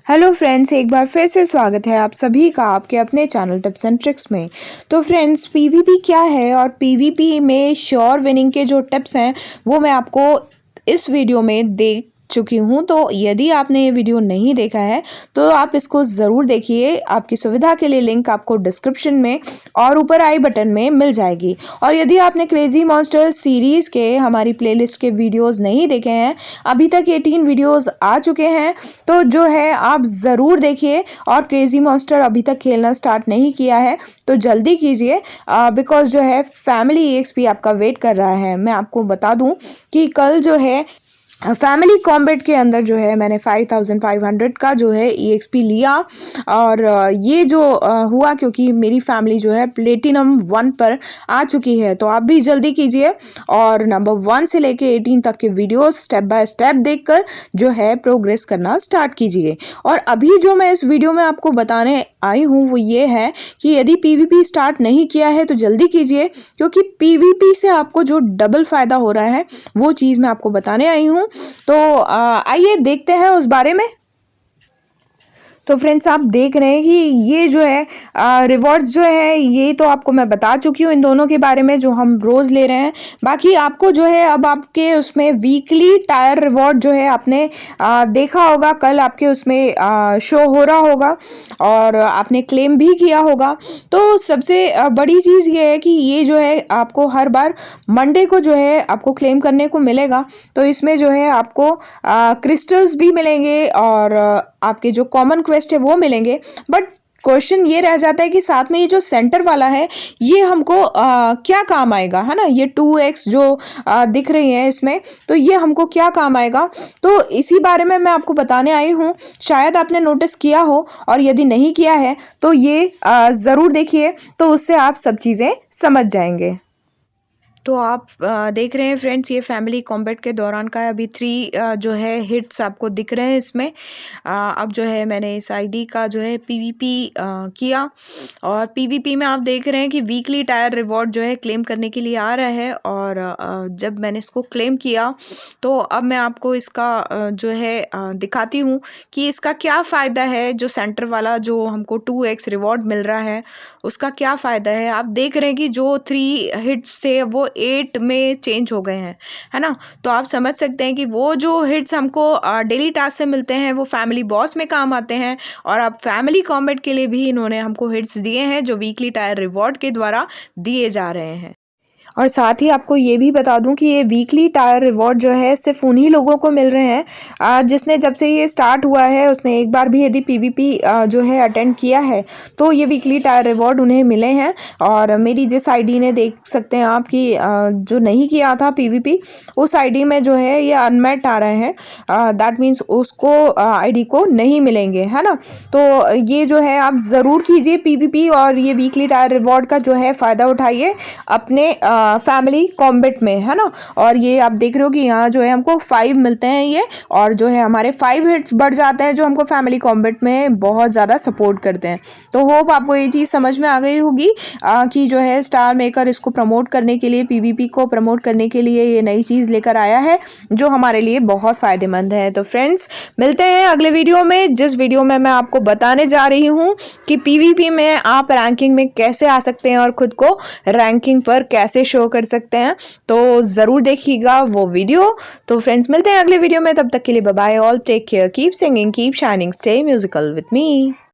Hello friends, एक बार फिर से स्वागत है आप सभी का आपके अपने चैनल टिप्स एंड ट्रिक्स में। तो फ्रेंड्स, पीवीपी क्या है और पीवीपी में श्योर विनिंग के जो टिप्स हैं वो मैं आपको इस वीडियो में दे चुकी हूँ। तो यदि आपने ये वीडियो नहीं देखा है तो आप इसको ज़रूर देखिए। आपकी सुविधा के लिए लिंक आपको डिस्क्रिप्शन में और ऊपर आई बटन में मिल जाएगी। और यदि आपने क्रेजी मॉन्स्टर्स सीरीज़ के हमारी प्लेलिस्ट के वीडियोस नहीं देखे हैं, अभी तक 18 वीडियोस आ चुके हैं, तो जो है आप ज़रूर देखिए। और क्रेजी मॉन्स्टर अभी तक खेलना स्टार्ट नहीं किया है तो जल्दी कीजिए, बिकॉज जो है फैमिली EXP आपका वेट कर रहा है। मैं आपको बता दूं कि कल जो है फैमिली कॉम्बैट के अंदर जो है मैंने 5500 का जो है EXP लिया। और ये जो हुआ क्योंकि मेरी फैमिली जो है प्लेटिनम 1 पर आ चुकी है। तो आप भी जल्दी कीजिए और नंबर 1 से लेके 18 तक के वीडियोस स्टेप बाय स्टेप देखकर जो है प्रोग्रेस करना स्टार्ट कीजिए। और अभी जो मैं इस वीडियो में आपको बताने आई हूँ वो ये है कि यदि PVP स्टार्ट नहीं किया है तो जल्दी कीजिए, क्योंकि PVP से आपको जो डबल फायदा हो रहा है वो चीज़ मैं आपको बताने आई हूँ। तो आइए देखते हैं उस बारे में। तो फ्रेंड्स, आप देख रहे हैं कि ये जो है रिवॉर्ड्स जो है ये तो आपको मैं बता चुकी हूँ इन दोनों के बारे में जो हम रोज़ ले रहे हैं। बाकी आपको जो है अब आपके उसमें वीकली टायर रिवॉर्ड जो है आपने देखा होगा, कल आपके उसमें शो हो रहा होगा और आपने क्लेम भी किया होगा। तो सबसे बड़ी चीज़ ये है कि ये जो है आपको हर बार मंडे को जो है आपको क्लेम करने को मिलेगा। तो इसमें जो है आपको क्रिस्टल्स भी मिलेंगे और आपके जो कॉमन क्वेस्ट है वो मिलेंगे। बट क्वेश्चन ये रह जाता है कि साथ में ये जो सेंटर वाला है ये हमको क्या काम आएगा, है ना। ये 2x जो दिख रही है इसमें, तो ये हमको क्या काम आएगा, तो इसी बारे में मैं आपको बताने आई हूँ। शायद आपने नोटिस किया हो और यदि नहीं किया है तो ये ज़रूर देखिए, तो उससे आप सब चीज़ें समझ जाएंगे। तो आप देख रहे हैं फ्रेंड्स, ये फैमिली कॉम्बैट के दौरान का अभी 3 जो है हिट्स आपको दिख रहे हैं इसमें। अब जो है मैंने इस आईडी का जो है PVP किया और PVP में आप देख रहे हैं कि वीकली टायर रिवॉर्ड जो है क्लेम करने के लिए आ रहा है। और जब मैंने इसको क्लेम किया तो अब मैं आपको इसका जो है दिखाती हूँ कि इसका क्या फ़ायदा है। जो सेंटर वाला जो हमको 2x रिवॉर्ड मिल रहा है उसका क्या फ़ायदा है। आप देख रहे हैं कि जो 3 हिट्स थे वो 8 में चेंज हो गए हैं, है ना। तो आप समझ सकते हैं कि वो जो हिट्स हमको डेली टास्क से मिलते हैं वो फैमिली बॉस में काम आते हैं। और अब फैमिली कॉम्बैट के लिए भी इन्होंने हमको हिट्स दिए हैं जो वीकली टायर रिवॉर्ड के द्वारा दिए जा रहे हैं। और साथ ही आपको ये भी बता दूं कि ये वीकली टायर रिवॉर्ड जो है सिर्फ उन्हीं लोगों को मिल रहे हैं जिसने जब से ये स्टार्ट हुआ है उसने एक बार भी यदि PVP जो है अटेंड किया है तो ये वीकली टायर रिवॉर्ड उन्हें मिले हैं। और मेरी जिस आईडी ने देख सकते हैं आप कि जो नहीं किया था PVP, उस आईडी में जो है ये अनमेट आ रहे हैं। दैट मीन्स उसको आईडी को नहीं मिलेंगे, है ना। तो ये जो है आप ज़रूर कीजिए PVP और ये वीकली टायर रिवॉर्ड का जो है फ़ायदा उठाइए अपने फैमिली कॉम्बैट में, है ना। और ये आप देख रहे हो कि यहाँ जो है हमको 5 मिलते हैं ये, और जो है हमारे 5 हिट्स बढ़ जाते हैं जो हमको फैमिली कॉम्बैट में बहुत ज़्यादा सपोर्ट करते हैं। तो होप आपको ये चीज़ समझ में आ गई होगी कि जो है स्टार मेकर इसको प्रमोट करने के लिए, PVP को प्रमोट करने के लिए ये नई चीज़ लेकर आया है जो हमारे लिए बहुत फ़ायदेमंद है। तो फ्रेंड्स, मिलते हैं अगले वीडियो में, जिस वीडियो में मैं आपको बताने जा रही हूँ कि PVP में आप रैंकिंग में कैसे आ सकते हैं और खुद को रैंकिंग पर कैसे शो कर सकते हैं। तो ज़रूर देखिएगा वो वीडियो। तो फ्रेंड्स, मिलते हैं अगले वीडियो में, तब तक के लिए bye bye all, take care, keep singing, keep shining, stay musical with me.